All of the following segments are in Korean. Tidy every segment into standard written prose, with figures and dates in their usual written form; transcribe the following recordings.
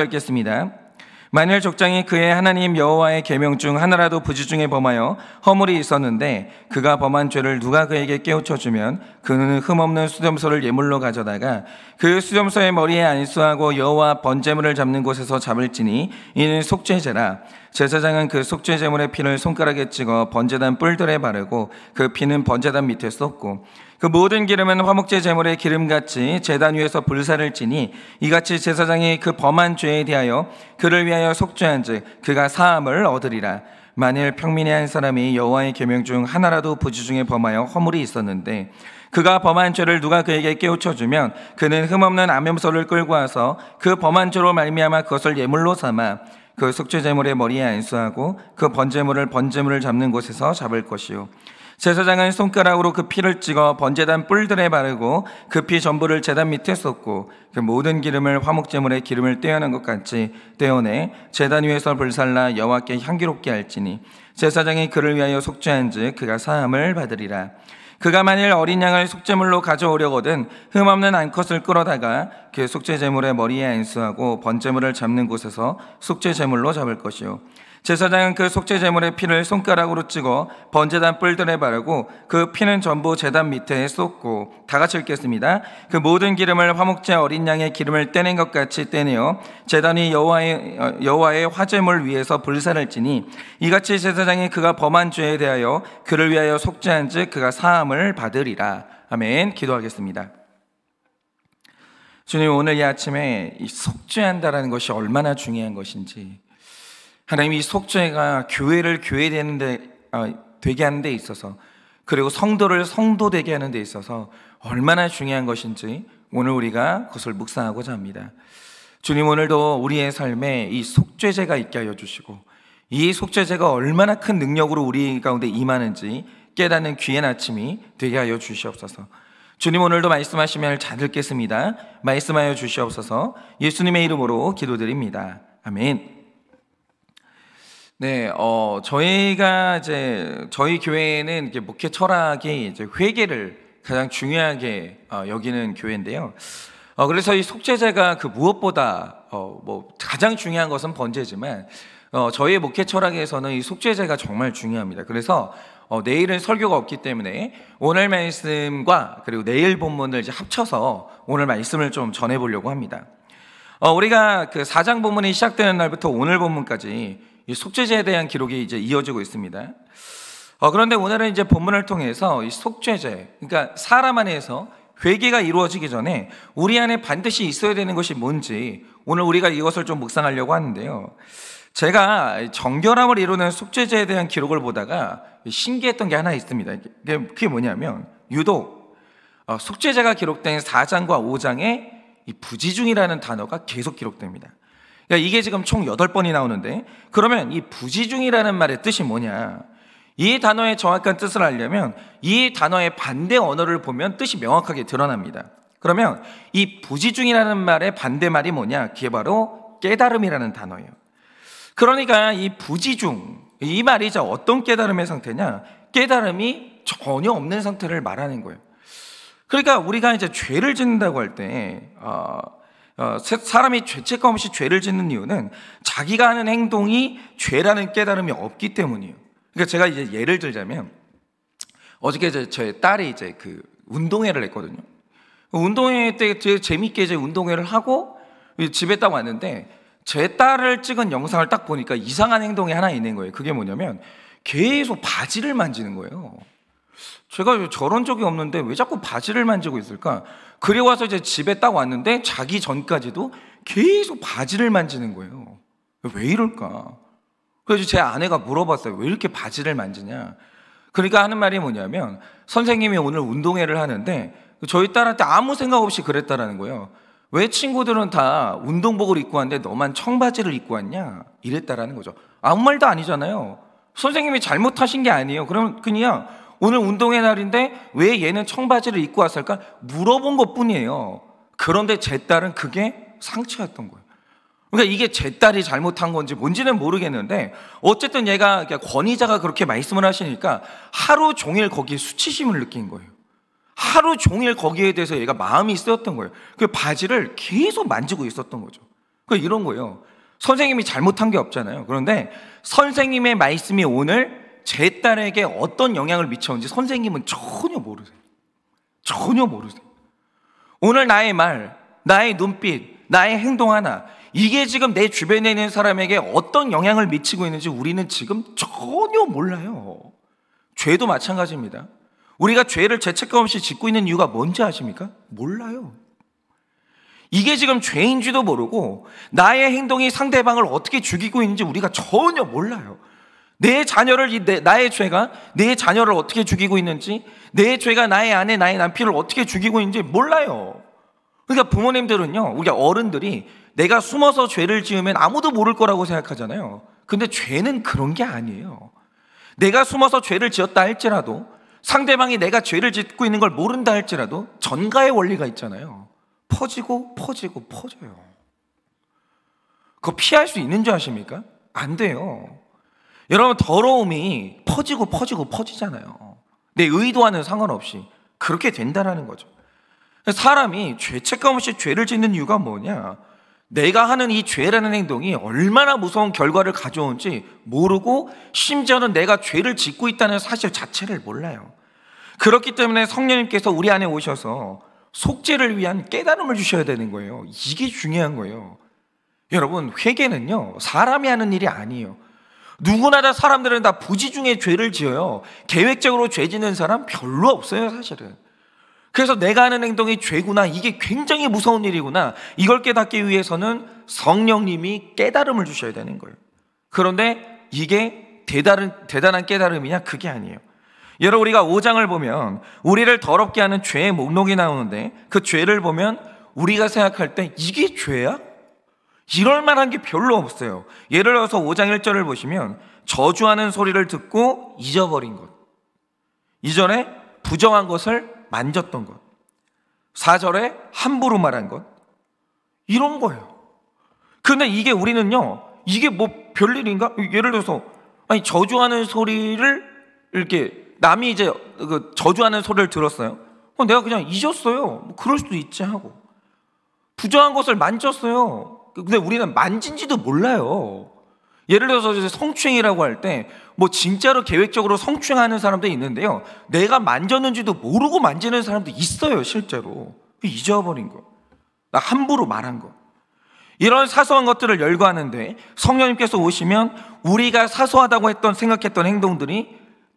읽겠습니다. 만일 족장이 그의 하나님 여호와의 계명 중 하나라도 부지 중에 범하여 허물이 있었는데 그가 범한 죄를 누가 그에게 깨우쳐 주면 그는 흠없는 수염소를 예물로 가져다가 그 수염소의 머리에 안수하고 여호와 번제물을 잡는 곳에서 잡을지니 이는 속죄제라. 제사장은 그 속죄 제물의 피를 손가락에 찍어 번제단 뿔들에 바르고 그 피는 번제단 밑에 쏟고 그 모든 기름은 화목제 제물의 기름같이 제단 위에서 불사를 지니 이같이 제사장이 그 범한 죄에 대하여 그를 위하여 속죄한즉 그가 사함을 얻으리라. 만일 평민의 한 사람이 여호와의 계명 중 하나라도 부지 중에 범하여 허물이 있었는데 그가 범한 죄를 누가 그에게 깨우쳐 주면 그는 흠없는 암염소를 끌고 와서 그 범한 죄로 말미암아 그것을 예물로 삼아 그 속죄 제물의 머리에 안수하고 그 번제물을 잡는 곳에서 잡을 것이요 제사장은 손가락으로 그 피를 찍어 번제단 뿔들에 바르고 그 피 전부를 제단 밑에 쏟고 그 모든 기름을 화목제물의 기름을 떼어낸 것 같이 떼어내 제단 위에서 불살라 여호와께 향기롭게 할지니 제사장이 그를 위하여 속죄한즉 그가 사함을 받으리라. 그가 만일 어린 양을 속죄물로 가져오려거든 흠없는 암컷을 끌어다가 그 속죄제물의 머리에 안수하고 번제물을 잡는 곳에서 속죄제물로 잡을 것이요 제사장은 그 속죄제물의 피를 손가락으로 찍어 번제단 뿔들에 바르고 그 피는 전부 제단 밑에 쏟고 다 같이 읽겠습니다. 그 모든 기름을 화목제 어린 양의 기름을 떼낸 것 같이 떼내어 제단이 여호와의 화제물 위에서 불사를 지니 이같이 제사장이 그가 범한 죄에 대하여 그를 위하여 속죄한즉 그가 사함을 받으리라. 아멘. 기도하겠습니다. 주님, 오늘 이 아침에 이 속죄한다라는 것이 얼마나 중요한 것인지, 하나님, 이 속죄가 교회를 되게 하는 데 있어서, 그리고 성도를 성도되게 하는 데 있어서 얼마나 중요한 것인지 오늘 우리가 그것을 묵상하고자 합니다. 주님, 오늘도 우리의 삶에 이 속죄제가 있게 하여 주시고 이 속죄제가 얼마나 큰 능력으로 우리 가운데 임하는지 깨닫는 귀한 아침이 되게 하여 주시옵소서. 주님, 오늘도 말씀하시면 잘 듣겠습니다. 말씀하여 주시옵소서. 예수님의 이름으로 기도드립니다. 아멘. 네, 저희 교회는 이제 목회 철학이 이제 회개를 가장 중요하게 여기는 교회인데요. 그래서 이 속죄제가 그 무엇보다 가장 중요한 것은 번제지만 저희 목회 철학에서는 이 속죄제가 정말 중요합니다. 그래서 내일은 설교가 없기 때문에 오늘 말씀과 그리고 내일 본문을 이제 합쳐서 오늘 말씀을 좀 전해보려고 합니다. 우리가 그 4장 본문이 시작되는 날부터 오늘 본문까지 이 속죄제에 대한 기록이 이제 이어지고 있습니다. 그런데 오늘은 이제 본문을 통해서 이 속죄제, 그러니까 사람 안에서 회개가 이루어지기 전에 우리 안에 반드시 있어야 되는 것이 뭔지 오늘 우리가 이것을 좀 묵상하려고 하는데요. 제가 정결함을 이루는 속죄제에 대한 기록을 보다가 신기했던 게 하나 있습니다. 그게 뭐냐면 유독 속죄제가 기록된 4장과 5장에 이 부지중이라는 단어가 계속 기록됩니다. 그러니까 이게 지금 총 8번이 나오는데, 그러면 이 부지중이라는 말의 뜻이 뭐냐? 이 단어의 정확한 뜻을 알려면 이 단어의 반대 언어를 보면 뜻이 명확하게 드러납니다. 그러면 이 부지중이라는 말의 반대말이 뭐냐? 그게 바로 깨달음이라는 단어예요. 그러니까 이 부지중, 이 말이 어떤 깨달음의 상태냐? 깨달음이 전혀 없는 상태를 말하는 거예요. 그러니까 우리가 이제 죄를 짓는다고 할 때, 사람이 죄책감 없이 죄를 짓는 이유는 자기가 하는 행동이 죄라는 깨달음이 없기 때문이에요. 그러니까 제가 이제 예를 들자면, 어저께 제 딸이 이제 그 운동회를 했거든요. 운동회 때 되게 재밌게 이제 운동회를 하고 집에 딱 왔는데, 제 딸을 찍은 영상을 딱 보니까 이상한 행동이 하나 있는 거예요. 그게 뭐냐면 계속 바지를 만지는 거예요. 제가 저런 적이 없는데 왜 자꾸 바지를 만지고 있을까? 그리고 와서 이제 집에 딱 왔는데 자기 전까지도 계속 바지를 만지는 거예요. 왜 이럴까? 그래서 제 아내가 물어봤어요. 왜 이렇게 바지를 만지냐? 그러니까 하는 말이 뭐냐면 선생님이 오늘 운동회를 하는데 저희 딸한테 아무 생각 없이 그랬다라는 거예요. 왜 친구들은 다 운동복을 입고 왔는데 너만 청바지를 입고 왔냐? 이랬다라는 거죠. 아무 말도 아니잖아요. 선생님이 잘못하신 게 아니에요. 그럼 그냥 오늘 운동회 날인데 왜 얘는 청바지를 입고 왔을까? 물어본 것 뿐이에요. 그런데 제 딸은 그게 상처였던 거예요. 그러니까 이게 제 딸이 잘못한 건지 뭔지는 모르겠는데 어쨌든 얘가 권위자가 그렇게 말씀을 하시니까 하루 종일 거기에 수치심을 느낀 거예요. 하루 종일 거기에 대해서 얘가 마음이 쓰였던 거예요. 그 바지를 계속 만지고 있었던 거죠. 이런 거예요. 선생님이 잘못한 게 없잖아요. 그런데 선생님의 말씀이 오늘 제 딸에게 어떤 영향을 미쳤는지 선생님은 전혀 모르세요. 전혀 모르세요. 오늘 나의 말, 나의 눈빛, 나의 행동 하나, 이게 지금 내 주변에 있는 사람에게 어떤 영향을 미치고 있는지 우리는 지금 전혀 몰라요. 죄도 마찬가지입니다. 우리가 죄를 죄책감 없이 짓고 있는 이유가 뭔지 아십니까? 몰라요. 이게 지금 죄인지도 모르고 나의 행동이 상대방을 어떻게 죽이고 있는지 우리가 전혀 몰라요. 내 자녀를, 나의 죄가 내 자녀를 어떻게 죽이고 있는지, 내 죄가 나의 아내, 나의 남편을 어떻게 죽이고 있는지 몰라요. 그러니까 부모님들은요, 우리 어른들이 내가 숨어서 죄를 지으면 아무도 모를 거라고 생각하잖아요. 근데 죄는 그런 게 아니에요. 내가 숨어서 죄를 지었다 할지라도, 상대방이 내가 죄를 짓고 있는 걸 모른다 할지라도 전가의 원리가 있잖아요. 퍼지고 퍼지고 퍼져요. 그거 피할 수 있는 줄 아십니까? 안 돼요. 여러분, 더러움이 퍼지고 퍼지고 퍼지잖아요. 내 의도와는 상관없이 그렇게 된다라는 거죠. 사람이 죄책감 없이 죄를 짓는 이유가 뭐냐? 내가 하는 이 죄라는 행동이 얼마나 무서운 결과를 가져오는지 모르고, 심지어는 내가 죄를 짓고 있다는 사실 자체를 몰라요. 그렇기 때문에 성령님께서 우리 안에 오셔서 속죄를 위한 깨달음을 주셔야 되는 거예요. 이게 중요한 거예요. 여러분, 회개는요, 사람이 하는 일이 아니에요. 누구나 다, 사람들은 다 부지 중에 죄를 지어요. 계획적으로 죄 짓는 사람 별로 없어요, 사실은. 그래서 내가 하는 행동이 죄구나, 이게 굉장히 무서운 일이구나, 이걸 깨닫기 위해서는 성령님이 깨달음을 주셔야 되는 거예요. 그런데 이게 대단한 깨달음이냐? 그게 아니에요. 여러분, 우리가 5장을 보면 우리를 더럽게 하는 죄의 목록이 나오는데, 그 죄를 보면 우리가 생각할 때 이게 죄야? 이럴 만한 게 별로 없어요. 예를 들어서 5장 1절을 보시면 저주하는 소리를 듣고 잊어버린 것, 이전에 부정한 것을 만졌던 것, 4절에 함부로 말한 것, 이런 거예요. 근데 이게 우리는요, 이게 뭐 별일인가? 예를 들어서 아니, 저주하는 소리를 이렇게 남이 이제 그 저주하는 소리를 들었어요. 내가 그냥 잊었어요. 뭐 그럴 수도 있지 하고. 부정한 것을 만졌어요. 근데 우리는 만진지도 몰라요. 예를 들어서 성추행이라고 할 때 뭐 진짜로 계획적으로 성추행하는 사람도 있는데요, 내가 만졌는지도 모르고 만지는 사람도 있어요. 실제로 잊어버린 거, 나 함부로 말한 거, 이런 사소한 것들을 열거하는데 성령님께서 오시면 우리가 사소하다고 생각했던 행동들이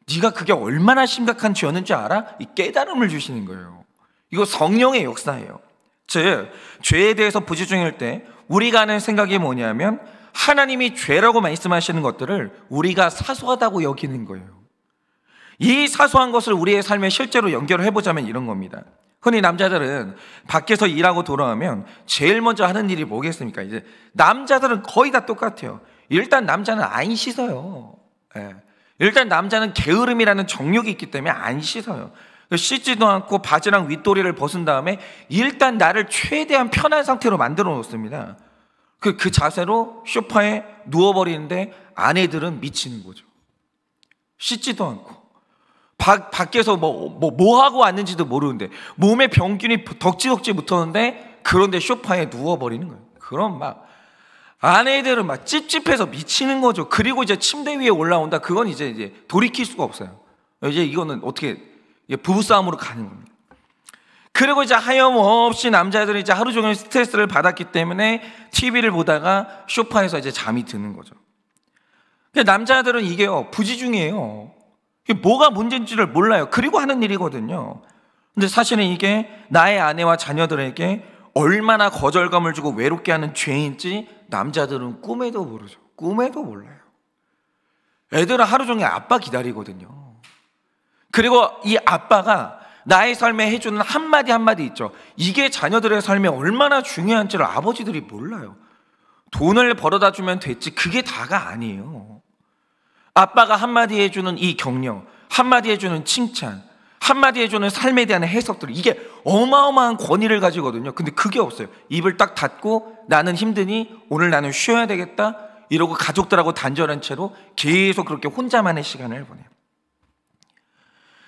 네가 그게 얼마나 심각한 죄였는지 알아? 이 깨달음을 주시는 거예요. 이거 성령의 역사예요. 즉, 죄에 대해서 부지중일 때 우리가 하는 생각이 뭐냐면, 하나님이 죄라고 말씀하시는 것들을 우리가 사소하다고 여기는 거예요. 이 사소한 것을 우리의 삶에 실제로 연결해보자면 이런 겁니다. 흔히 남자들은 밖에서 일하고 돌아오면 제일 먼저 하는 일이 뭐겠습니까? 이제 남자들은 거의 다 똑같아요. 일단 남자는 안 씻어요. 일단 남자는 게으름이라는 정욕이 있기 때문에 안 씻어요. 씻지도 않고 바지랑 윗도리를 벗은 다음에 일단 나를 최대한 편한 상태로 만들어 놓습니다. 그 자세로 소파에 누워버리는데 아내들은 미치는 거죠. 씻지도 않고 밖에서 뭐 하고 왔는지도 모르는데 몸에 병균이 덕지덕지 붙었는데, 그런데 소파에 누워버리는 거예요. 그럼 막 아내들은 막 찝찝해서 미치는 거죠. 그리고 이제 침대 위에 올라온다. 그건 이제 돌이킬 수가 없어요. 이제 이거는 어떻게 부부싸움으로 가는 겁니다. 그리고 이제 하염없이 남자들이 이제 하루 종일 스트레스를 받았기 때문에 TV를 보다가 소파에서 이제 잠이 드는 거죠. 남자들은 이게요, 부지중이에요. 뭐가 문제인지를 몰라요. 그리고 하는 일이거든요. 근데 사실은 이게 나의 아내와 자녀들에게 얼마나 거절감을 주고 외롭게 하는 죄인지 남자들은 꿈에도 모르죠. 꿈에도 몰라요. 애들은 하루 종일 아빠 기다리거든요. 그리고 이 아빠가 나의 삶에 해주는 한마디 한마디 있죠. 이게 자녀들의 삶에 얼마나 중요한지를 아버지들이 몰라요. 돈을 벌어다 주면 됐지, 그게 다가 아니에요. 아빠가 한마디 해주는 이 격려, 한마디 해주는 칭찬, 한마디 해주는 삶에 대한 해석들, 이게 어마어마한 권위를 가지거든요. 근데 그게 없어요. 입을 딱 닫고 나는 힘드니 오늘 나는 쉬어야 되겠다 이러고 가족들하고 단절한 채로 계속 그렇게 혼자만의 시간을 보내요.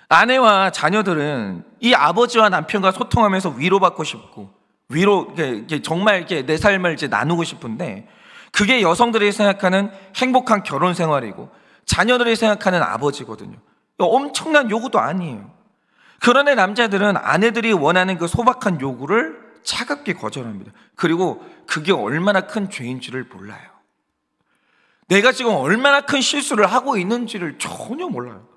아내와 자녀들은 이 아버지와 남편과 소통하면서 위로받고 싶고 위로 이렇게 정말 이렇게 내 삶을 이제 나누고 싶은데, 그게 여성들이 생각하는 행복한 결혼 생활이고 자녀들이 생각하는 아버지거든요. 엄청난 요구도 아니에요. 그런데 남자들은 아내들이 원하는 그 소박한 요구를 차갑게 거절합니다. 그리고 그게 얼마나 큰 죄인지를 몰라요. 내가 지금 얼마나 큰 실수를 하고 있는지를 전혀 몰라요.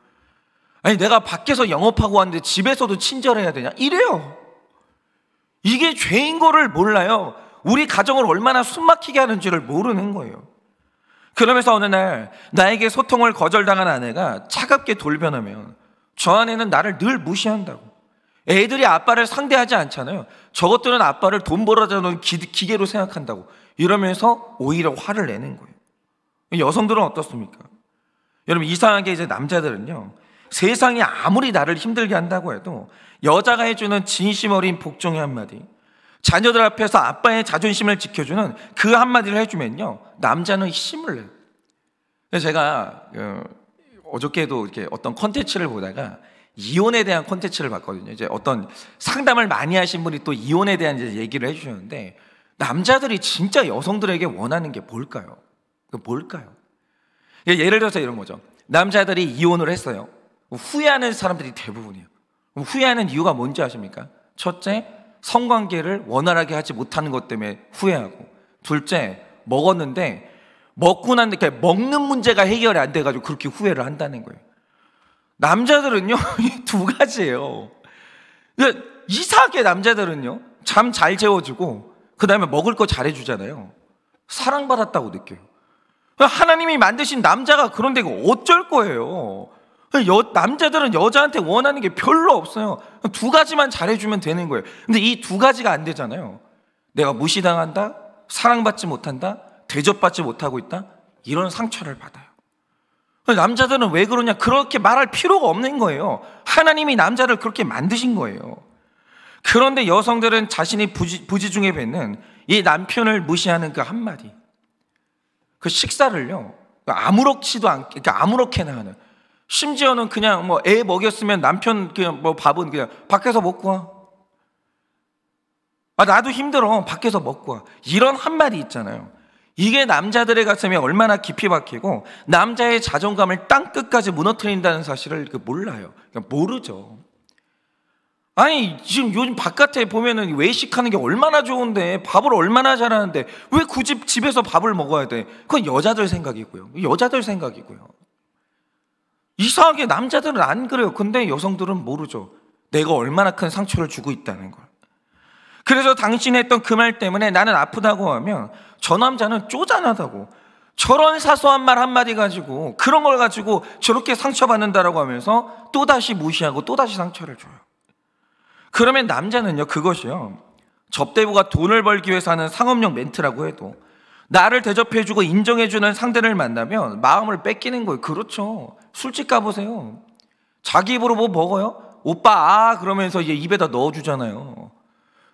아니, 내가 밖에서 영업하고 왔는데 집에서도 친절해야 되냐? 이래요. 이게 죄인 거를 몰라요. 우리 가정을 얼마나 숨막히게 하는지를 모르는 거예요. 그러면서 어느 날 나에게 소통을 거절당한 아내가 차갑게 돌변하면 저 아내는 나를 늘 무시한다고. 애들이 아빠를 상대하지 않잖아요. 저것들은 아빠를 돈 벌어다 놓은 기계로 생각한다고. 이러면서 오히려 화를 내는 거예요. 여성들은 어떻습니까? 여러분, 이상하게 이제 남자들은요, 세상이 아무리 나를 힘들게 한다고 해도 여자가 해주는 진심 어린 복종의 한마디, 자녀들 앞에서 아빠의 자존심을 지켜주는 그 한마디를 해주면요, 남자는 힘을 내요. 그래서 제가 어저께도 이렇게 어떤 콘텐츠를 보다가 이혼에 대한 콘텐츠를 봤거든요. 이제 어떤 상담을 많이 하신 분이 또 이혼에 대한 이제 얘기를 해주셨는데, 남자들이 진짜 여성들에게 원하는 게 뭘까요? 뭘까요? 예를 들어서 이런 거죠. 남자들이 이혼을 했어요. 후회하는 사람들이 대부분이에요. 후회하는 이유가 뭔지 아십니까? 첫째, 성관계를 원활하게 하지 못하는 것 때문에 후회하고, 둘째, 먹었는데 먹고 난 뒤에 먹는 문제가 해결이 안 돼가지고 그렇게 후회를 한다는 거예요. 남자들은요, 두 가지예요. 이상하게 남자들은요, 잠 잘 재워주고 그 다음에 먹을 거 잘해주잖아요. 사랑받았다고 느껴요. 하나님이 만드신 남자가 그런데 이거 어쩔 거예요. 남자들은 여자한테 원하는 게 별로 없어요. 두 가지만 잘해주면 되는 거예요. 근데 이 두 가지가 안 되잖아요. 내가 무시당한다, 사랑받지 못한다, 대접받지 못하고 있다, 이런 상처를 받아요. 남자들은 왜 그러냐? 그렇게 말할 필요가 없는 거예요. 하나님이 남자를 그렇게 만드신 거예요. 그런데 여성들은 자신이 부지 중에 뱉는 이 남편을 무시하는 그 한마디, 그 식사를요, 아무렇지도 않게, 그러니까 아무렇게나 하는, 심지어는 그냥 뭐 애 먹였으면 남편 그냥 뭐 밥은 그냥 밖에서 먹고 와. 나도 힘들어, 밖에서 먹고 와. 이런 한마디 있잖아요. 이게 남자들의 가슴에 얼마나 깊이 박히고 남자의 자존감을 땅끝까지 무너뜨린다는 사실을 몰라요. 그냥 모르죠. 아니, 지금 요즘 바깥에 보면은 외식하는 게 얼마나 좋은데, 밥을 얼마나 잘하는데 왜 굳이 집에서 밥을 먹어야 돼? 그건 여자들 생각이고요. 여자들 생각이고요. 이상하게 남자들은 안 그래요. 근데 여성들은 모르죠. 내가 얼마나 큰 상처를 주고 있다는 걸. 그래서 당신이 했던 그 말 때문에 나는 아프다고 하면 저 남자는 쪼잔하다고, 저런 사소한 말 한마디 가지고, 그런 걸 가지고 저렇게 상처받는다라고 하면서 또다시 무시하고 또다시 상처를 줘요. 그러면 남자는요, 그것이요, 접대부가 돈을 벌기 위해서 하는 상업용 멘트라고 해도 나를 대접해주고 인정해주는 상대를 만나면 마음을 뺏기는 거예요. 그렇죠. 술집 가보세요. 자기 입으로 뭐 먹어요? 오빠 그러면서 이제 입에다 넣어주잖아요.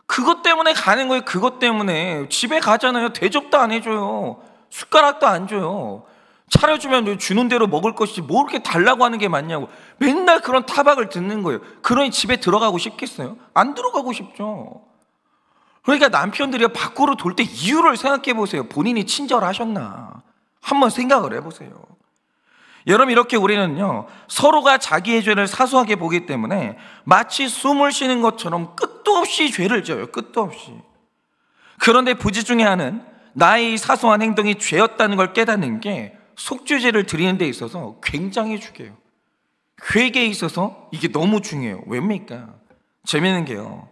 그것 때문에 가는 거예요. 그것 때문에 집에 가잖아요. 대접도 안 해줘요. 숟가락도 안 줘요. 차려주면 주는 대로 먹을 것이지 뭐 이렇게 달라고 하는 게 맞냐고 맨날 그런 타박을 듣는 거예요. 그러니 집에 들어가고 싶겠어요? 안 들어가고 싶죠. 그러니까 남편들이 밖으로 돌 때 이유를 생각해 보세요. 본인이 친절하셨나 한번 생각을 해보세요. 여러분, 이렇게 우리는요, 서로가 자기의 죄를 사소하게 보기 때문에 마치 숨을 쉬는 것처럼 끝도 없이 죄를 져요. 끝도 없이. 그런데 부지 중에 하나는 나의 사소한 행동이 죄였다는 걸 깨닫는 게 속죄제를 드리는 데 있어서 굉장히 중요해요. 회개에 있어서 이게 너무 중요해요. 왜입니까? 재미있는 게요,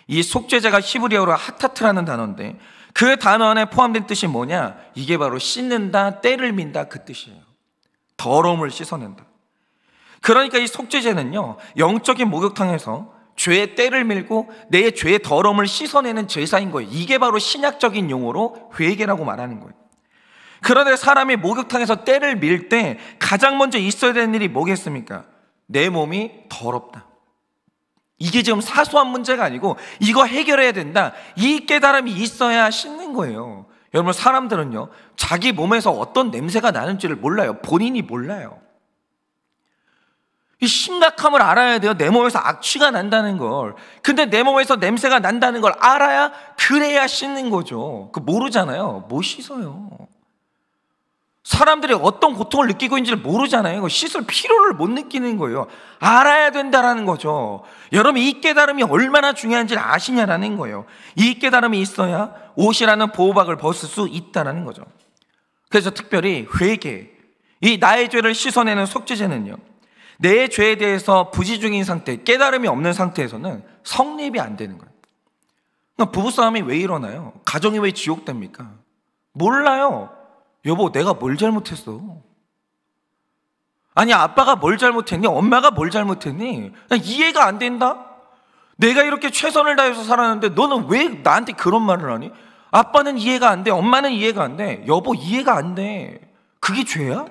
이 속죄제가 히브리어로 하타트라는 단어인데 그 단어 안에 포함된 뜻이 뭐냐? 이게 바로 씻는다, 때를 민다, 그 뜻이에요. 더러움을 씻어낸다. 그러니까 이 속죄제는요, 영적인 목욕탕에서 죄의 때를 밀고 내 죄의 더러움을 씻어내는 제사인 거예요. 이게 바로 신약적인 용어로 회개라고 말하는 거예요. 그런데 사람이 목욕탕에서 때를 밀 때 가장 먼저 있어야 되는 일이 뭐겠습니까? 내 몸이 더럽다. 이게 지금 사소한 문제가 아니고 이거 해결해야 된다, 이 깨달음이 있어야 씻는 거예요. 여러분, 사람들은요, 자기 몸에서 어떤 냄새가 나는지를 몰라요. 본인이 몰라요. 이 심각함을 알아야 돼요. 내 몸에서 악취가 난다는 걸. 근데 내 몸에서 냄새가 난다는 걸 알아야, 그래야 씻는 거죠. 그 모르잖아요. 못 씻어요. 사람들이 어떤 고통을 느끼고 있는지를 모르잖아요. 씻을 필요를 못 느끼는 거예요. 알아야 된다라는 거죠. 여러분, 이 깨달음이 얼마나 중요한지를 아시냐라는 거예요. 이 깨달음이 있어야 옷이라는 보호막을 벗을 수 있다라는 거죠. 그래서 특별히 회개, 이 나의 죄를 씻어내는 속죄제는요, 내 죄에 대해서 부지중인 상태, 깨달음이 없는 상태에서는 성립이 안 되는 거예요. 그러니까 부부싸움이 왜 일어나요? 가정이 왜 지옥됩니까? 몰라요. 여보, 내가 뭘 잘못했어? 아니, 아빠가 뭘 잘못했니? 엄마가 뭘 잘못했니? 이해가 안 된다? 내가 이렇게 최선을 다해서 살았는데 너는 왜 나한테 그런 말을 하니? 아빠는 이해가 안 돼. 엄마는 이해가 안 돼. 여보, 이해가 안 돼. 그게 죄야?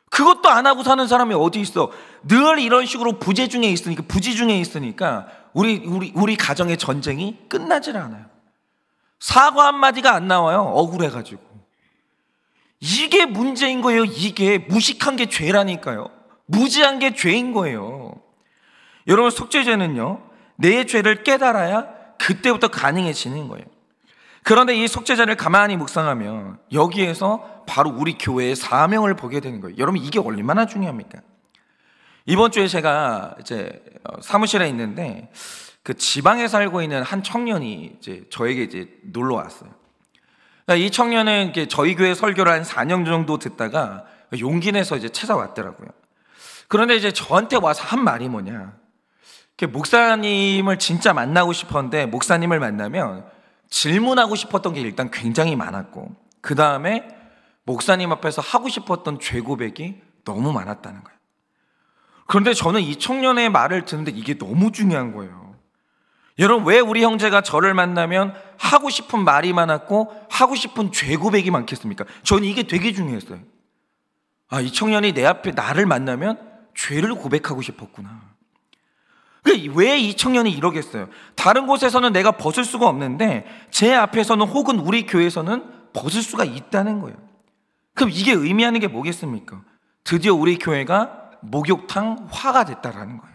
그것도 안 하고 사는 사람이 어디 있어? 늘 이런 식으로 부지중에 있으니까 우리 가정의 전쟁이 끝나질 않아요. 사과 한마디가 안 나와요. 억울해가지고. 이게 문제인 거예요. 이게 무식한 게 죄라니까요. 무지한 게 죄인 거예요. 여러분, 속죄제는요, 내 죄를 깨달아야 그때부터 가능해지는 거예요. 그런데 이 속죄제를 가만히 묵상하면 여기에서 바로 우리 교회의 사명을 보게 되는 거예요. 여러분, 이게 얼마나 중요합니까? 이번 주에 제가 이제 사무실에 있는데 그 지방에 살고 있는 한 청년이 이제 저에게 이제 놀러 왔어요. 이 청년은 저희 교회 설교를 한 4년 정도 듣다가 용기 내서 이제 찾아왔더라고요. 그런데 이제 저한테 와서 한 말이 뭐냐, 목사님을 진짜 만나고 싶었는데 목사님을 만나면 질문하고 싶었던 게 일단 굉장히 많았고, 그 다음에 목사님 앞에서 하고 싶었던 죄 고백이 너무 많았다는 거예요. 그런데 저는 이 청년의 말을 듣는데 이게 너무 중요한 거예요. 여러분, 왜 우리 형제가 저를 만나면 하고 싶은 말이 많았고 하고 싶은 죄 고백이 많겠습니까? 저는 이게 되게 중요했어요. 아, 이 청년이 내 앞에 나를 만나면 죄를 고백하고 싶었구나. 왜 이 청년이 이러겠어요? 다른 곳에서는 내가 벗을 수가 없는데 제 앞에서는 혹은 우리 교회에서는 벗을 수가 있다는 거예요. 그럼 이게 의미하는 게 뭐겠습니까? 드디어 우리 교회가 목욕탕화가 됐다라는 거예요.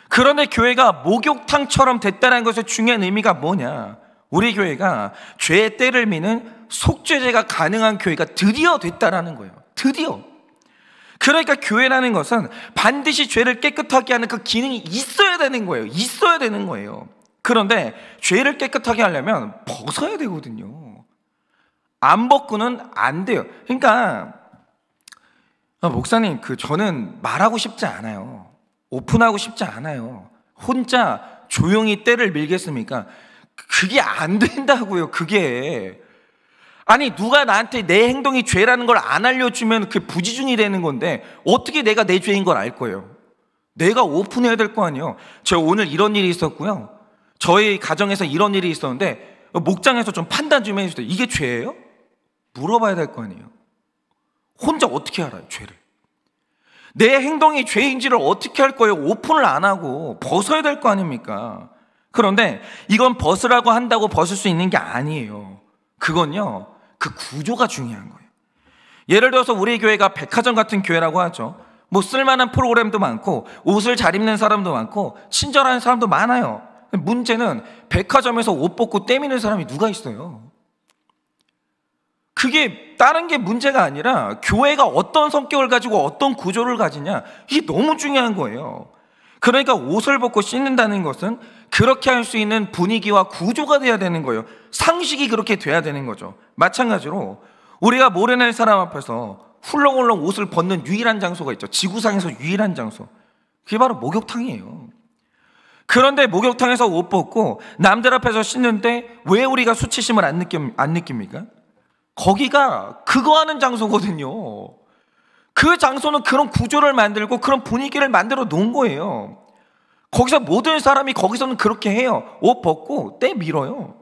그런데 교회가 목욕탕처럼 됐다는 것의 중요한 의미가 뭐냐? 우리 교회가 죄의 때를 미는 속죄제가 가능한 교회가 드디어 됐다라는 거예요. 드디어. 그러니까 교회라는 것은 반드시 죄를 깨끗하게 하는 그 기능이 있어야 되는 거예요. 있어야 되는 거예요. 그런데 죄를 깨끗하게 하려면 벗어야 되거든요. 안 벗고는 안 돼요. 그러니까 목사님, 저는 말하고 싶지 않아요. 오픈하고 싶지 않아요. 혼자 조용히 때를 밀겠습니까? 그게 안 된다고요. 그게. 아니, 누가 나한테 내 행동이 죄라는 걸 안 알려주면 그게 부지중이 되는 건데 어떻게 내가 내 죄인 걸 알 거예요? 내가 오픈해야 될 거 아니에요. 저 오늘 이런 일이 있었고요, 저희 가정에서 이런 일이 있었는데 목장에서 좀 판단 좀 해주세요. 이게 죄예요? 물어봐야 될 거 아니에요. 혼자 어떻게 알아요, 죄를? 내 행동이 죄인지를 어떻게 할 거예요? 오픈을 안 하고 벗어야 될 거 아닙니까? 그런데 이건 벗으라고 한다고 벗을 수 있는 게 아니에요. 그건요, 그 구조가 중요한 거예요. 예를 들어서 우리 교회가 백화점 같은 교회라고 하죠. 뭐 쓸만한 프로그램도 많고 옷을 잘 입는 사람도 많고 친절한 사람도 많아요. 문제는 백화점에서 옷 벗고 떼미는 사람이 누가 있어요? 그게 다른 게 문제가 아니라 교회가 어떤 성격을 가지고 어떤 구조를 가지냐, 이게 너무 중요한 거예요. 그러니까 옷을 벗고 씻는다는 것은 그렇게 할 수 있는 분위기와 구조가 돼야 되는 거예요. 상식이 그렇게 돼야 되는 거죠. 마찬가지로 우리가 모르는 사람 앞에서 훌렁훌렁 옷을 벗는 유일한 장소가 있죠. 지구상에서 유일한 장소. 그게 바로 목욕탕이에요. 그런데 목욕탕에서 옷 벗고 남들 앞에서 씻는데 왜 우리가 수치심을 안 느낍니까? 거기가 그거 하는 장소거든요. 그 장소는 그런 구조를 만들고 그런 분위기를 만들어 놓은 거예요. 거기서 모든 사람이 거기서는 그렇게 해요. 옷 벗고 때 밀어요.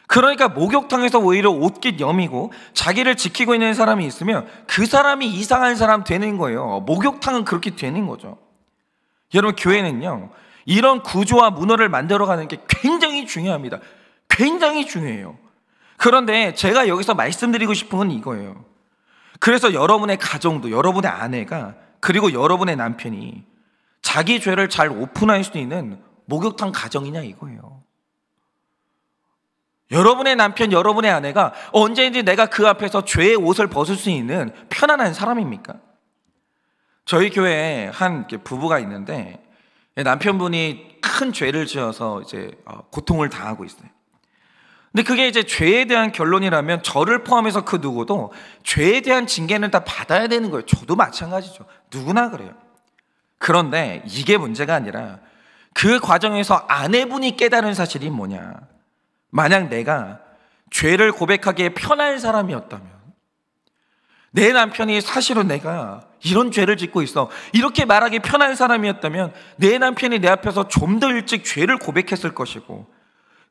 그러니까 목욕탕에서 오히려 옷깃 여미고 자기를 지키고 있는 사람이 있으면 그 사람이 이상한 사람 되는 거예요. 목욕탕은 그렇게 되는 거죠. 여러분, 교회는요, 이런 구조와 문화를 만들어가는 게 굉장히 중요합니다. 굉장히 중요해요. 그런데 제가 여기서 말씀드리고 싶은 건 이거예요. 그래서 여러분의 가정도, 여러분의 아내가 그리고 여러분의 남편이 자기 죄를 잘 오픈할 수 있는 목욕탕 가정이냐 이거예요. 여러분의 남편, 여러분의 아내가 언제든지 내가 그 앞에서 죄의 옷을 벗을 수 있는 편안한 사람입니까? 저희 교회에 한 부부가 있는데 남편분이 큰 죄를 지어서 이제 고통을 당하고 있어요. 근데 그게 이제 죄에 대한 결론이라면 저를 포함해서 그 누구도 죄에 대한 징계는 다 받아야 되는 거예요. 저도 마찬가지죠. 누구나 그래요. 그런데 이게 문제가 아니라 그 과정에서 아내분이 깨달은 사실이 뭐냐. 만약 내가 죄를 고백하기에 편한 사람이었다면, 내 남편이 사실은 내가 이런 죄를 짓고 있어 이렇게 말하기 편한 사람이었다면 내 남편이 내 앞에서 좀 더 일찍 죄를 고백했을 것이고,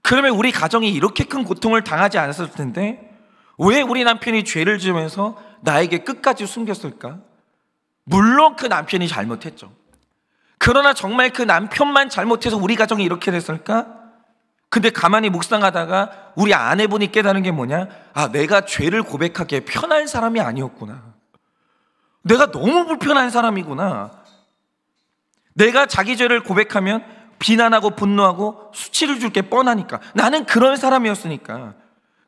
그러면 우리 가정이 이렇게 큰 고통을 당하지 않았을 텐데 왜 우리 남편이 죄를 지으면서 나에게 끝까지 숨겼을까? 물론 그 남편이 잘못했죠. 그러나 정말 그 남편만 잘못해서 우리 가정이 이렇게 됐을까? 근데 가만히 묵상하다가 우리 아내분이 깨달은 게 뭐냐? 아, 내가 죄를 고백하기에 편한 사람이 아니었구나. 내가 너무 불편한 사람이구나. 내가 자기 죄를 고백하면 비난하고 분노하고 수치를 줄 게 뻔하니까, 나는 그런 사람이었으니까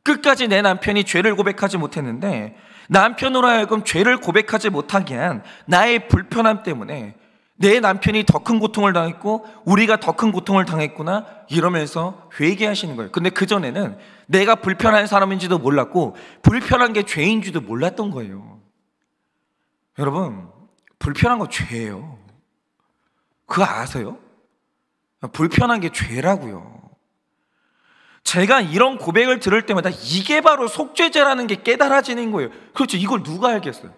끝까지 내 남편이 죄를 고백하지 못했는데, 남편으로 하여금 죄를 고백하지 못하게 한 나의 불편함 때문에 내 남편이 더 큰 고통을 당했고 우리가 더 큰 고통을 당했구나 이러면서 회개하시는 거예요. 근데 그전에는 내가 불편한 사람인지도 몰랐고 불편한 게 죄인지도 몰랐던 거예요. 여러분, 불편한 거 죄예요. 그거 아세요? 불편한 게 죄라고요. 제가 이런 고백을 들을 때마다 이게 바로 속죄죄라는 게 깨달아지는 거예요. 그렇죠. 이걸 누가 알겠어요?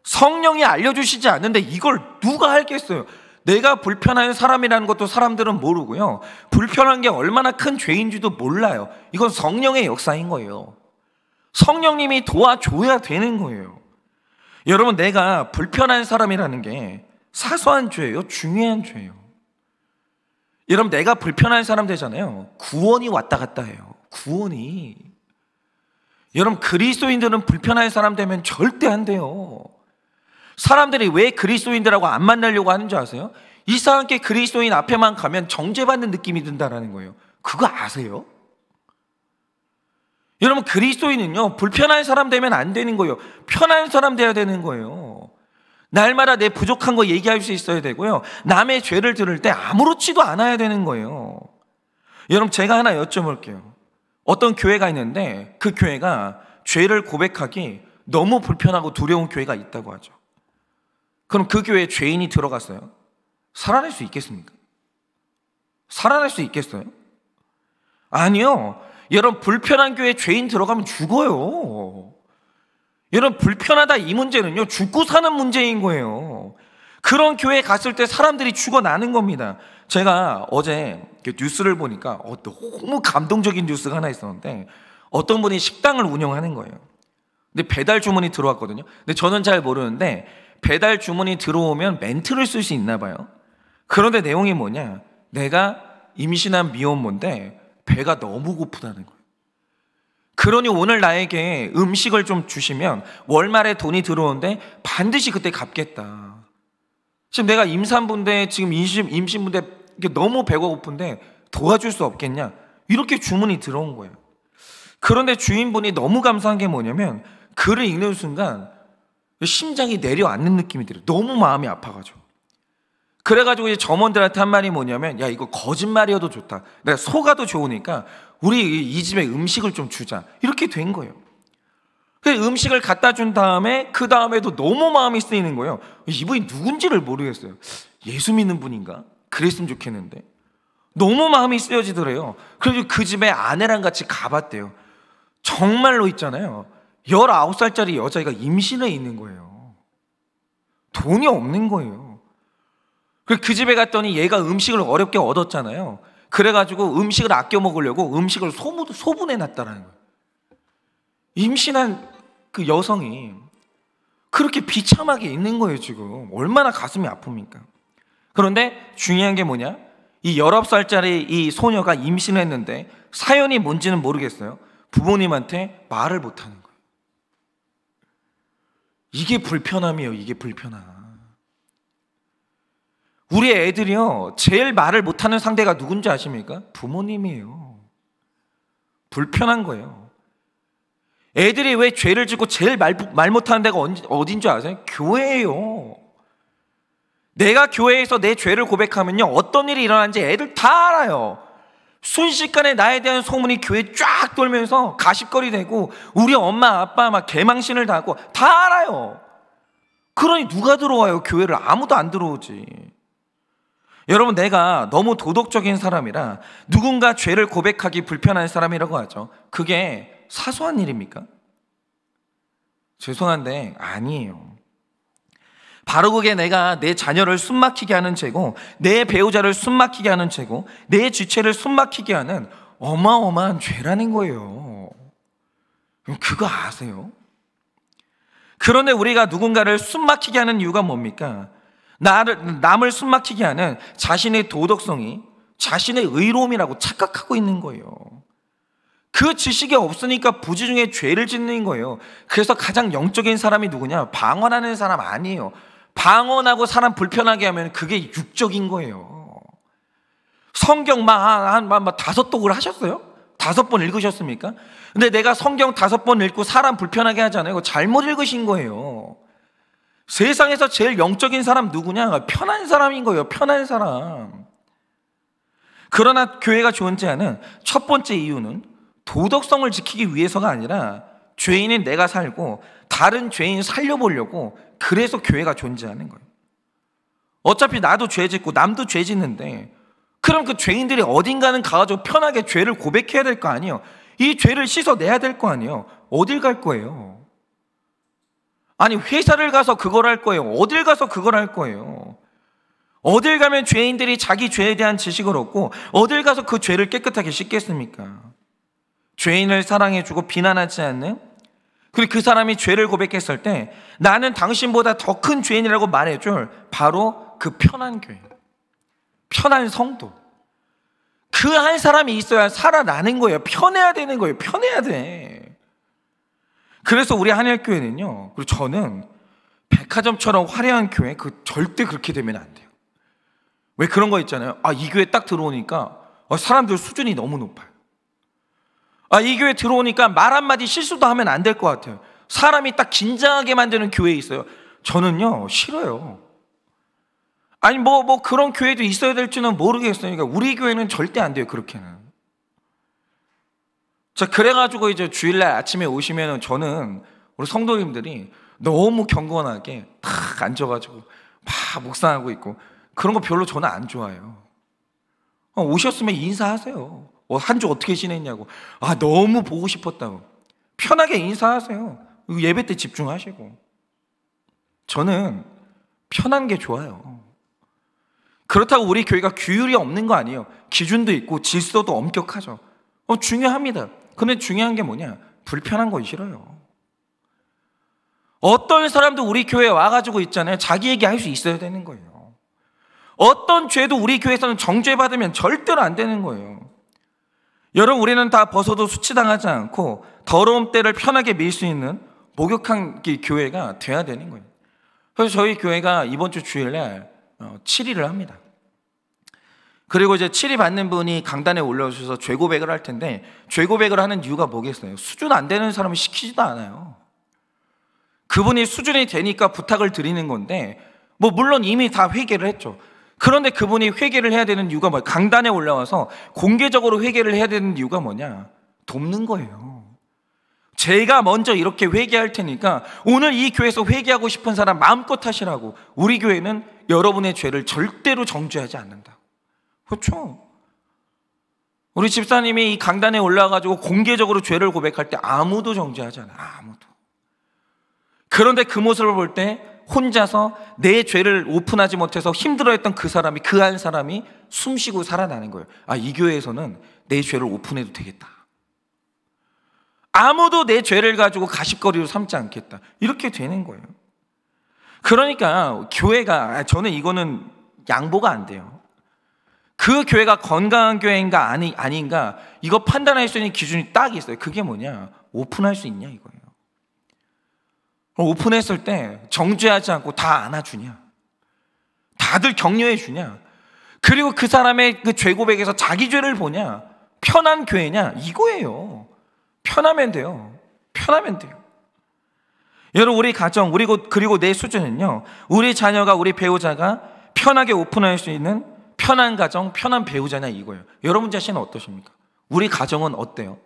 성령이 알려주시지 않는데 이걸 누가 알겠어요? 내가 불편한 사람이라는 것도 사람들은 모르고요, 불편한 게 얼마나 큰 죄인지도 몰라요. 이건 성령의 역사인 거예요. 성령님이 도와줘야 되는 거예요. 여러분, 내가 불편한 사람이라는 게 사소한 죄예요? 중요한 죄예요? 여러분, 내가 불편한 사람 되잖아요. 구원이 왔다 갔다 해요. 구원이. 여러분, 그리스도인들은 불편한 사람 되면 절대 안 돼요. 사람들이 왜 그리스도인들하고 안 만나려고 하는 줄 아세요? 이상하게 그리스도인 앞에만 가면 정죄받는 느낌이 든다는 거예요. 그거 아세요? 여러분, 그리스도인은요, 불편한 사람 되면 안 되는 거예요. 편한 사람 돼야 되는 거예요. 날마다 내 부족한 거 얘기할 수 있어야 되고요, 남의 죄를 들을 때 아무렇지도 않아야 되는 거예요. 여러분, 제가 하나 여쭤볼게요. 어떤 교회가 있는데 그 교회가 죄를 고백하기 너무 불편하고 두려운 교회가 있다고 하죠. 그럼 그 교회에 죄인이 들어갔어요. 살아날 수 있겠습니까? 살아날 수 있겠어요? 아니요. 여러분, 불편한 교회에 죄인 들어가면 죽어요. 여러분, 불편하다 이 문제는요, 죽고 사는 문제인 거예요. 그런 교회에 갔을 때 사람들이 죽어나는 겁니다. 제가 어제 뉴스를 보니까 너무 감동적인 뉴스가 하나 있었는데, 어떤 분이 식당을 운영하는 거예요. 근데 배달 주문이 들어왔거든요. 근데 저는 잘 모르는데 배달 주문이 들어오면 멘트를 쓸 수 있나 봐요. 그런데 내용이 뭐냐, 내가 임신한 미혼모인데 배가 너무 고프다는 거예요. 그러니 오늘 나에게 음식을 좀 주시면 월말에 돈이 들어오는데 반드시 그때 갚겠다. 지금 내가 임산부인데, 지금 임신부인데 너무 배가 고픈데 도와줄 수 없겠냐, 이렇게 주문이 들어온 거예요. 그런데 주인분이 너무 감사한 게 뭐냐면, 글을 읽는 순간 심장이 내려앉는 느낌이 들어요. 너무 마음이 아파가지고. 그래가지고 이제 점원들한테 한 말이 뭐냐면, 야, 이거 거짓말이어도 좋다, 내가 속아도 좋으니까 우리 이 집에 음식을 좀 주자, 이렇게 된 거예요. 그래서 음식을 갖다 준 다음에 그 다음에도 너무 마음이 쓰이는 거예요. 이분이 누군지를 모르겠어요. 예수 믿는 분인가? 그랬으면 좋겠는데 너무 마음이 쓰여지더래요. 그래서 그 집에 아내랑 같이 가봤대요. 정말로 있잖아요, 19살짜리 여자애가 임신해 있는 거예요. 돈이 없는 거예요. 그 집에 갔더니 얘가 음식을 어렵게 얻었잖아요. 그래가지고 음식을 아껴 먹으려고 음식을 소분해 놨다라는 거예요. 임신한 그 여성이 그렇게 비참하게 있는 거예요. 지금 얼마나 가슴이 아픕니까? 그런데 중요한 게 뭐냐, 이 19살짜리 이 소녀가 임신했는데 사연이 뭔지는 모르겠어요. 부모님한테 말을 못하는 거예요. 이게 불편함이에요. 이게 불편함. 우리 애들이요, 제일 말을 못하는 상대가 누군지 아십니까? 부모님이에요. 불편한 거예요. 애들이 왜 죄를 짓고 제일 말 못하는 데가 어딘 줄 아세요? 교회예요. 내가 교회에서 내 죄를 고백하면요, 어떤 일이 일어나는지 애들 다 알아요. 순식간에 나에 대한 소문이 교회 쫙 돌면서 가십거리 되고, 우리 엄마 아빠 막 개망신을 당하고 다 알아요. 그러니 누가 들어와요? 교회를. 아무도 안 들어오지. 여러분, 내가 너무 도덕적인 사람이라 누군가 죄를 고백하기 불편한 사람이라고 하죠. 그게 사소한 일입니까? 죄송한데 아니에요. 바로 그게 내가 내 자녀를 숨막히게 하는 죄고, 내 배우자를 숨막히게 하는 죄고, 내 지체를 숨막히게 하는 어마어마한 죄라는 거예요. 그거 아세요? 그런데 우리가 누군가를 숨막히게 하는 이유가 뭡니까? 남을 숨막히게 하는 자신의 도덕성이 자신의 의로움이라고 착각하고 있는 거예요. 그 지식이 없으니까 부지중에 죄를 짓는 거예요. 그래서 가장 영적인 사람이 누구냐? 방언하는 사람 아니에요. 방언하고 사람 불편하게 하면 그게 육적인 거예요. 성경 한 5독을 하셨어요? 5번 읽으셨습니까? 근데 내가 성경 5번 읽고 사람 불편하게 하잖아요. 잘못 읽으신 거예요. 세상에서 제일 영적인 사람 누구냐? 편한 사람인 거예요. 편한 사람. 그러나 교회가 좋은지 아는 첫 번째 이유는 도덕성을 지키기 위해서가 아니라 죄인인 내가 살고 다른 죄인 살려보려고, 그래서 교회가 존재하는 거예요. 어차피 나도 죄 짓고 남도 죄 짓는데, 그럼 그 죄인들이 어딘가는 가가지고 편하게 죄를 고백해야 될 거 아니에요. 이 죄를 씻어내야 될 거 아니에요. 어딜 갈 거예요? 아니, 회사를 가서 그걸 할 거예요? 어딜 가서 그걸 할 거예요? 어딜 가면 죄인들이 자기 죄에 대한 지식을 얻고 어딜 가서 그 죄를 깨끗하게 씻겠습니까? 죄인을 사랑해주고 비난하지 않는, 그리고 그 사람이 죄를 고백했을 때 나는 당신보다 더 큰 죄인이라고 말해줄 바로 그 편한 교회, 편한 성도, 그 한 사람이 있어야 살아나는 거예요. 편해야 되는 거예요. 편해야 돼. 그래서 우리 한일교회는요, 그리고 저는 백화점처럼 화려한 교회, 절대 그렇게 되면 안 돼요. 왜 그런 거 있잖아요. 이 교회 딱 들어오니까 사람들 수준이 너무 높아요. 이 교회 들어오니까 말 한마디 실수도 하면 안 될 것 같아요. 사람이 딱 긴장하게 만드는 교회에 있어요. 저는요, 싫어요. 아니, 그런 교회도 있어야 될지는 모르겠어요. 그러니까 우리 교회는 절대 안 돼요, 그렇게는. 자, 그래가지고 이제 주일날 아침에 오시면은 저는 우리 성도님들이 너무 경건하게 탁 앉아가지고 막 묵상하고 있고, 그런 거 별로 저는 안 좋아해요. 오셨으면 인사하세요. 한 주 어떻게 지냈냐고. 너무 보고 싶었다고. 편하게 인사하세요. 예배 때 집중하시고. 저는 편한 게 좋아요. 그렇다고 우리 교회가 규율이 없는 거 아니에요. 기준도 있고 질서도 엄격하죠. 중요합니다. 근데 중요한 게 뭐냐? 불편한 거 싫어요. 어떤 사람도 우리 교회에 와가지고 있잖아요. 자기 얘기할 수 있어야 되는 거예요. 어떤 죄도 우리 교회에서는 정죄받으면 절대로 안 되는 거예요. 여러분, 우리는 다 벗어도 수치당하지 않고 더러운 때를 편하게 밀 수 있는 목욕한 교회가 돼야 되는 거예요. 그래서 저희 교회가 이번 주 주일날 7일을 합니다. 그리고 이제 7일 받는 분이 강단에 올라오셔서 죄 고백을 할 텐데, 죄 고백을 하는 이유가 뭐겠어요? 수준 안 되는 사람을 시키지도 않아요. 그분이 수준이 되니까 부탁을 드리는 건데, 물론 이미 다 회개를 했죠. 그런데 그분이 회개를 해야 되는 이유가 뭐예요? 강단에 올라와서 공개적으로 회개를 해야 되는 이유가 뭐냐? 돕는 거예요. 제가 먼저 이렇게 회개할 테니까 오늘 이 교회에서 회개하고 싶은 사람 마음껏 하시라고. 우리 교회는 여러분의 죄를 절대로 정죄하지 않는다. 그렇죠? 우리 집사님이 이 강단에 올라가지고 공개적으로 죄를 고백할 때 아무도 정죄하지 않아요. 아무도. 그런데 그 모습을 볼 때 혼자서 내 죄를 오픈하지 못해서 힘들어했던 그 한 사람이 숨쉬고 살아나는 거예요. 이 교회에서는 내 죄를 오픈해도 되겠다. 아무도 내 죄를 가지고 가십거리로 삼지 않겠다. 이렇게 되는 거예요. 그러니까 교회가, 저는 이거는 양보가 안 돼요. 그 교회가 건강한 교회인가 아닌가, 이거 판단할 수 있는 기준이 딱 있어요. 그게 뭐냐? 오픈할 수 있냐, 이거예요. 오픈했을 때 정죄하지 않고 다 안아주냐? 다들 격려해 주냐? 그리고 그 사람의 그 죄 고백에서 자기 죄를 보냐? 편한 교회냐? 이거예요. 편하면 돼요. 편하면 돼요. 여러분, 우리 가정, 그리고 내 수준은요, 우리 자녀가, 우리 배우자가 편하게 오픈할 수 있는 편한 가정, 편한 배우자냐, 이거예요. 여러분 자신은 어떠십니까? 우리 가정은 어때요?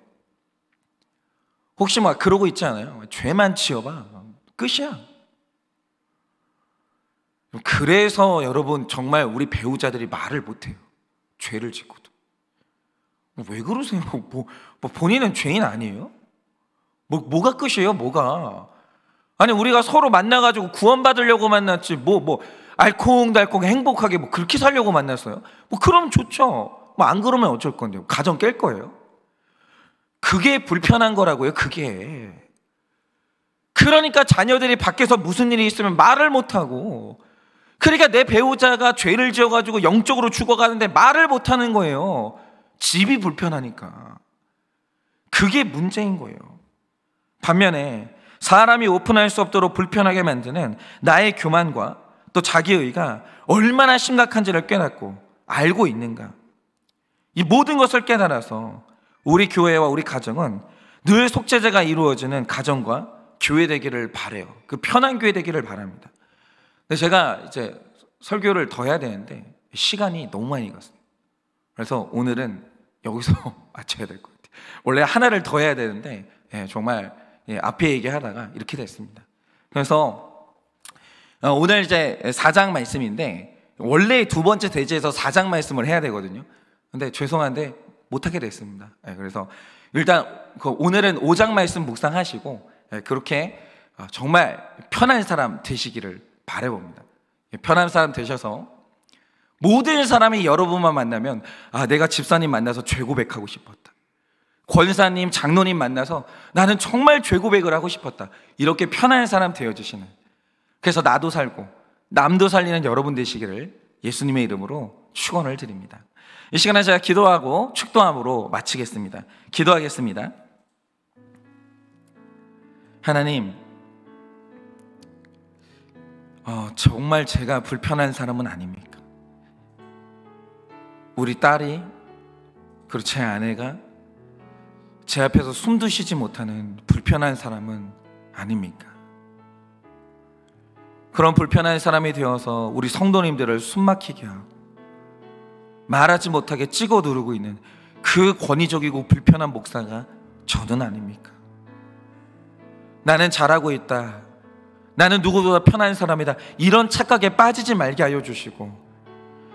혹시 막 그러고 있지 않아요? 죄만 지어봐 끝이야. 그래서 여러분, 정말 우리 배우자들이 말을 못해요. 죄를 짓고도. 왜 그러세요? 본인은 죄인 아니에요? 뭐가 끝이에요? 뭐가? 아니, 우리가 서로 만나가지고 구원받으려고 만났지, 알콩달콩 행복하게 그렇게 살려고 만났어요? 그럼 좋죠. 안 그러면 어쩔 건데요? 가정 깰 거예요? 그게 불편한 거라고요, 그게. 그러니까 자녀들이 밖에서 무슨 일이 있으면 말을 못하고, 그러니까 내 배우자가 죄를 지어가지고 영적으로 죽어가는데 말을 못하는 거예요. 집이 불편하니까. 그게 문제인 거예요. 반면에 사람이 오픈할 수 없도록 불편하게 만드는 나의 교만과 또 자기의가 얼마나 심각한지를 깨닫고 알고 있는가. 이 모든 것을 깨달아서 우리 교회와 우리 가정은 늘 속죄제가 이루어지는 가정과 교회 되기를 바라요. 그 편한 교회 되기를 바랍니다. 근데 제가 이제 설교를 더 해야 되는데 시간이 너무 많이 갔어요. 그래서 오늘은 여기서 마쳐야 될 것 같아요. 원래 하나를 더 해야 되는데 정말 앞에 얘기하다가 이렇게 됐습니다. 그래서 오늘 이제 4장 말씀인데 원래 두 번째 대지에서 4장 말씀을 해야 되거든요. 근데 죄송한데 못하게 됐습니다. 그래서 일단 오늘은 5장 말씀 묵상하시고 그렇게 정말 편한 사람 되시기를 바라봅니다. 편한 사람 되셔서 모든 사람이 여러분만 만나면 내가 집사님 만나서 죄 고백하고 싶었다. 권사님, 장로님 만나서 나는 정말 죄 고백을 하고 싶었다. 이렇게 편한 사람 되어주시는, 그래서 나도 살고 남도 살리는 여러분 되시기를 예수님의 이름으로 축원을 드립니다. 이 시간에 제가 기도하고 축도함으로 마치겠습니다. 기도하겠습니다. 하나님, 정말 제가 불편한 사람은 아닙니까? 우리 딸이, 그리고 제 아내가 제 앞에서 숨도 쉬지 못하는 불편한 사람은 아닙니까? 그런 불편한 사람이 되어서 우리 성도님들을 숨막히게 하고 말하지 못하게 찍어 누르고 있는 그 권위적이고 불편한 목사가 저는 아닙니까? 나는 잘하고 있다, 나는 누구보다 편한 사람이다, 이런 착각에 빠지지 말게 하여 주시고,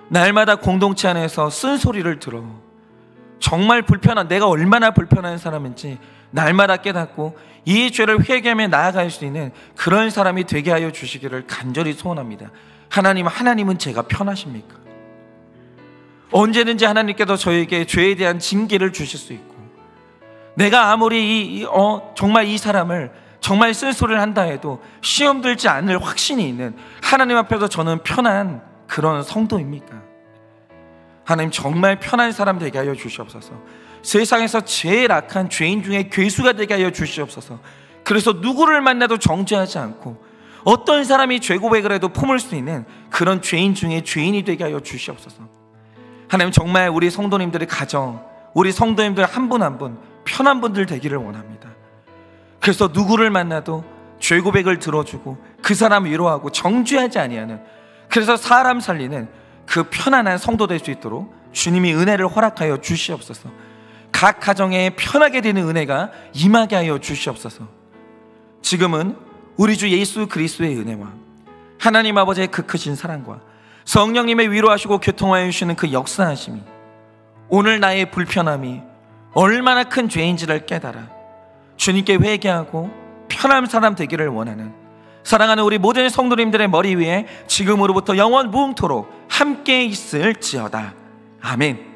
날마다 공동체 안에서 쓴소리를 들어 정말 불편한, 내가 얼마나 불편한 사람인지 날마다 깨닫고 이 죄를 회개하며 나아갈 수 있는 그런 사람이 되게 하여 주시기를 간절히 소원합니다. 하나님은 제가 편하십니까? 언제든지 하나님께서 저에게 죄에 대한 징계를 주실 수 있고, 내가 아무리 정말 이 사람을 정말 쓴소리를 한다 해도 시험 들지 않을 확신이 있는 하나님 앞에서 저는 편한 그런 성도입니까? 하나님, 정말 편한 사람 되게 하여 주시옵소서. 세상에서 제일 악한 죄인 중에 괴수가 되게 하여 주시옵소서. 그래서 누구를 만나도 정죄하지 않고 어떤 사람이 죄 고백을 해도 품을 수 있는 그런 죄인 중에 죄인이 되게 하여 주시옵소서. 하나님, 정말 우리 성도님들의 가정, 우리 성도님들 한 분 한 분 편한 분들 되기를 원합니다. 그래서 누구를 만나도 죄 고백을 들어주고 그 사람 위로하고 정죄하지 아니하는, 그래서 사람 살리는 그 편안한 성도 될 수 있도록 주님이 은혜를 허락하여 주시옵소서. 각 가정에 편하게 되는 은혜가 임하게 하여 주시옵소서. 지금은 우리 주 예수 그리스도의 은혜와 하나님 아버지의 그 크신 사랑과 성령님의 위로하시고 교통하여 주시는 그 역사하심이 오늘 나의 불편함이 얼마나 큰 죄인지를 깨달아 주님께 회개하고 편한 사람 되기를 원하는 사랑하는 우리 모든 성도님들의 머리 위에 지금으로부터 영원 무궁토록 함께 있을지어다. 아멘.